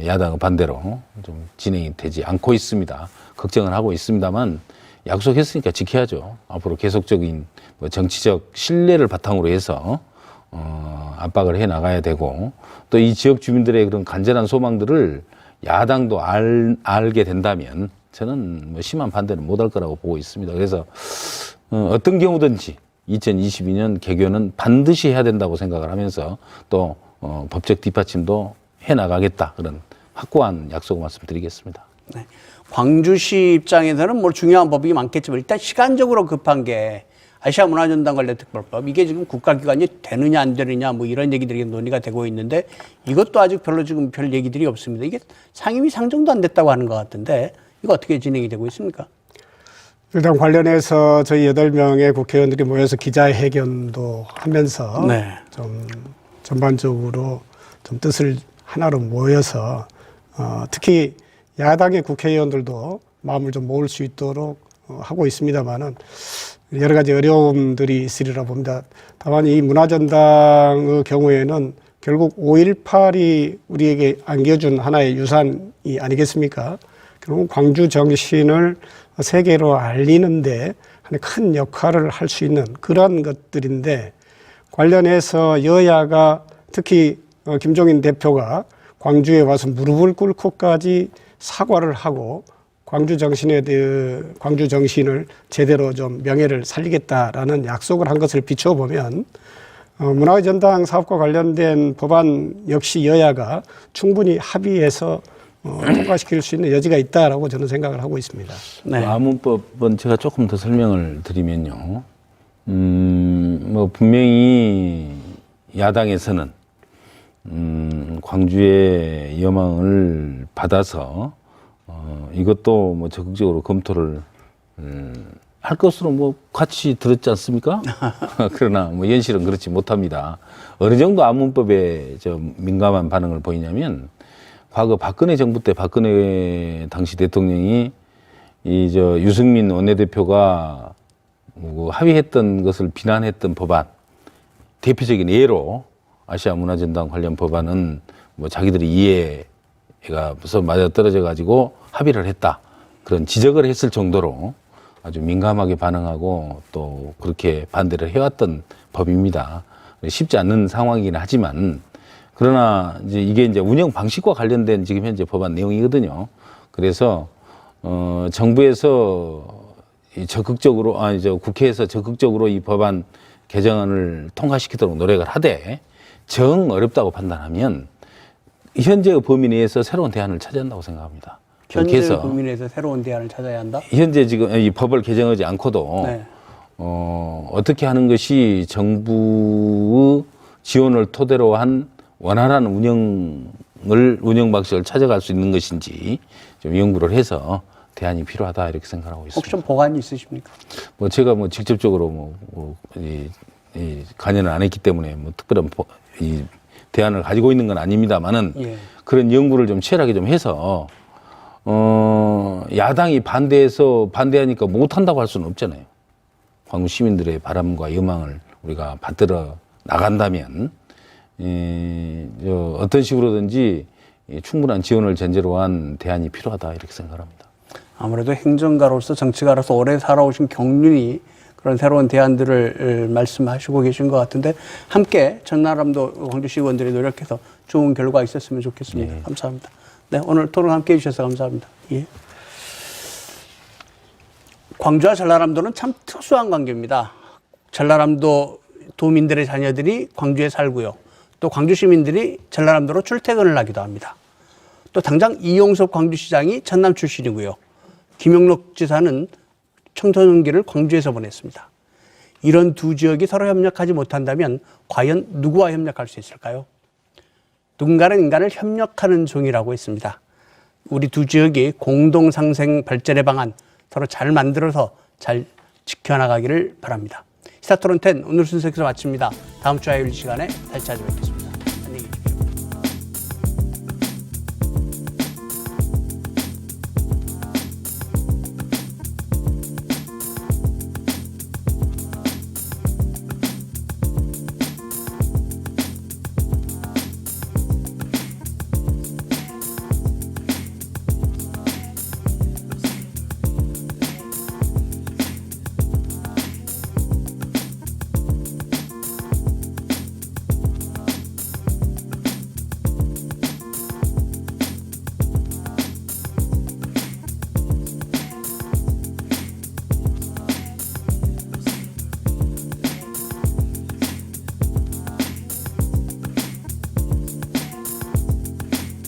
야당 반대로 좀 진행이 되지 않고 있습니다. 걱정을 하고 있습니다만 약속했으니까 지켜야죠. 앞으로 계속적인 뭐 정치적 신뢰를 바탕으로 해서 압박을 해 나가야 되고 또 이 지역 주민들의 그런 간절한 소망들을 야당도 알게 된다면 저는 뭐 심한 반대는 못할 거라고 보고 있습니다. 그래서 어떤 경우든지 2022년 개교는 반드시 해야 된다고 생각을 하면서 또 법적 뒷받침도 해 나가겠다 그런 확고한 약속을 말씀드리겠습니다. 네. 광주시 입장에서는 뭐 중요한 법이 많겠지만 일단 시간적으로 급한 게 아시아 문화전당 관련 특별법 이게 지금 국가기관이 되느냐 안 되느냐 뭐 이런 얘기들이 논의가 되고 있는데 이것도 아직 별로 지금 별 얘기들이 없습니다. 이게 상임위 상정도 안 됐다고 하는 것 같은데 이거 어떻게 진행이 되고 있습니까? 일단 관련해서 저희 8명의 국회의원들이 모여서 기자회견도 하면서 네. 좀 전반적으로 좀 뜻을 하나로 모여서 특히 야당의 국회의원들도 마음을 좀 모을 수 있도록 하고 있습니다만은 여러 가지 어려움들이 있으리라 봅니다. 다만 이 문화전당의 경우에는 결국 5.18이 우리에게 안겨준 하나의 유산이 아니겠습니까? 결국 광주 정신을 세계로 알리는데 큰 역할을 할 수 있는 그런 것들인데 관련해서 여야가 특히 김종인 대표가 광주에 와서 무릎을 꿇고까지 사과를 하고 광주 정신을 제대로 좀 명예를 살리겠다라는 약속을 한 것을 비춰보면 문화의 전당 사업과 관련된 법안 역시 여야가 충분히 합의해서 통과시킬 수 있는 여지가 있다라고 저는 생각을 하고 있습니다. 네. 아문법은 제가 조금 더 설명을 드리면요. 뭐 분명히 야당에서는 광주의 여망을 받아서 이것도 뭐 적극적으로 검토를 할 것으로 뭐 같이 들었지 않습니까? 그러나 뭐 현실은 그렇지 못합니다. 어느 정도 아문법에 민감한 반응을 보이냐면 과거 박근혜 정부 때 박근혜 당시 대통령이 유승민 원내대표가 뭐 합의했던 것을 비난했던 법안 대표적인 예로 아시아 문화전당 관련 법안은 뭐 자기들이 이해가 무슨 맞아 떨어져 가지고 합의를 했다 그런 지적을 했을 정도로 아주 민감하게 반응하고 또 그렇게 반대를 해왔던 법입니다. 쉽지 않는 상황이긴 하지만 그러나 이제 이게 이제 운영 방식과 관련된 지금 현재 법안 내용이거든요. 그래서 정부에서 적극적으로 국회에서 적극적으로 이 법안 개정안을 통과시키도록 노력을 하되 정 어렵다고 판단하면 현재의 범위 내에서 새로운 대안을 찾아야 한다고 생각합니다. 현재 범위 내에서 새로운 대안을 찾아야 한다. 현재 지금 이 법을 개정하지 않고도 네. 어떻게 하는 것이 정부의 지원을 토대로 한 원활한 운영 방식을 찾아갈 수 있는 것인지 좀 연구를 해서 대안이 필요하다 이렇게 생각하고 있습니다. 혹시 좀 보관이 있으십니까? 뭐 제가 뭐 직접적으로 이 관여는 안 했기 때문에 뭐 특별한 이 대안을 가지고 있는 건 아닙니다만은 예. 그런 연구를 좀 치열하게 좀 해서 야당이 반대하니까 못한다고 할 수는 없잖아요. 광주 시민들의 바람과 여망을 우리가 받들어 나간다면 어떤 식으로든지 충분한 지원을 전제로 한 대안이 필요하다 이렇게 생각합니다. 아무래도 행정가로서 정치가로서 오래 살아오신 경륜이 그런 새로운 대안들을 말씀하시고 계신 것 같은데 함께 전남도 광주시 의원들이 노력해서 좋은 결과 있었으면 좋겠습니다. 네. 감사합니다. 네, 오늘 토론 함께 해주셔서 감사합니다. 예. 광주와 전라남도는 참 특수한 관계입니다. 전라남도 도민들의 자녀들이 광주에 살고요. 또 광주 시민들이 전라남도로 출퇴근을 하기도 합니다. 또 당장 이용섭 광주시장이 전남 출신이고요. 김영록 지사는 청소년기를 광주에서 보냈습니다. 이런 두 지역이 서로 협력하지 못한다면 과연 누구와 협력할 수 있을까요? 누군가는 인간을 협력하는 종이라고 했습니다. 우리 두 지역이 공동 상생 발전의 방안 서로 잘 만들어서 잘 지켜나가기를 바랍니다. 시사토론 10 오늘 순서 여기서 마칩니다. 다음 주 화요일 시간에 다시 찾아뵙겠습니다.